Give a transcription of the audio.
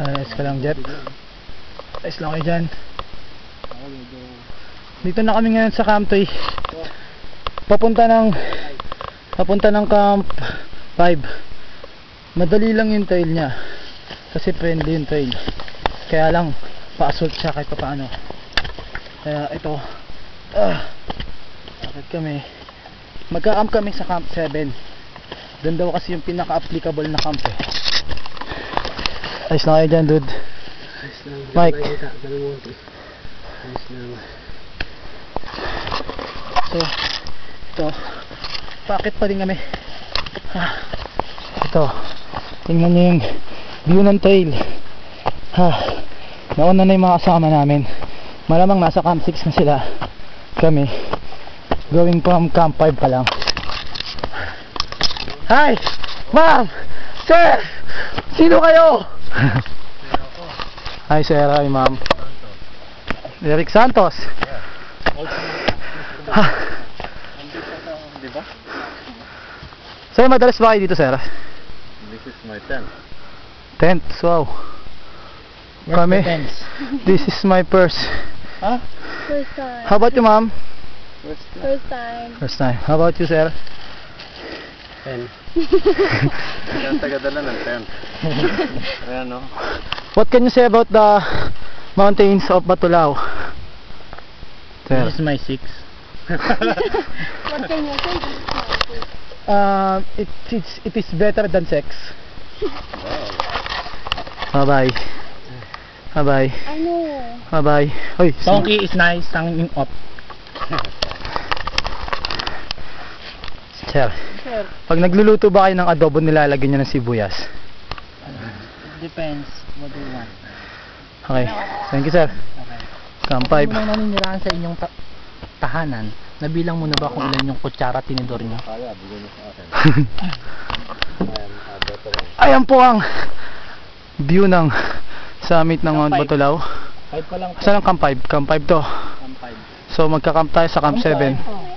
Ayos ka lang, Jeff. Ayos lang kayo dyan. Dito na kami ngayon sa Camp 3. Papunta ng Camp 5. Madali lang yung trail niya. Kasi friendly yung trail. Kaya lang, pa-assault siya kahit paano. Kaya ito, bakit kami? Magka-camp kami sa Camp 7. Doon daw kasi yung pinaka-applicable na camp eh. Ayos na kayo dyan, dude. Mike. So, ito. Paakit pa rin kami. Ito. Tingnan nyo yung view ng trail. Nauna na yung mga kasama namin. Malamang nasa camp 6 na sila. Kami going from camp 5 pa lang. Hi! Ma'am! Sir! Sino kayo? Hi sir, hi ma'am. Eric Santos. Diba? Sir, madalas ba kayo dito sir? This is my tent. Tent, wow. Kami, this is my purse. Huh? First time. How about you ma'am? First time. First time. How about you sir? Tent. Kaya tagadala ng tent. Ayan no. What can you say about the mountains of Batulao? Sir. This is my 6. What can you say? It is better than sex. Bye bye. Bye bye. I know. Bye bye. Hoy, Donkey is nice, hanging up. Sir, Sir. pag nagluluto ba kayo ng adobo, nilalagyan nyo ng sibuyas? Depends what you want. Okay, thank you sir. Okay. Camp 5. Kung ano naninirahan sa inyong tahanan, nabilang mo na ba kung ilan yung kutsara tinidor nyo? Kaya, bigyan nyo sa akin. Ayan po ang view ng summit ng Mount Camp 5. Batulao. 5 pa lang. Saan ang Camp 5? Camp 5 to. Camp 5. So magka-camp tayo sa Camp 7. Pangatlo.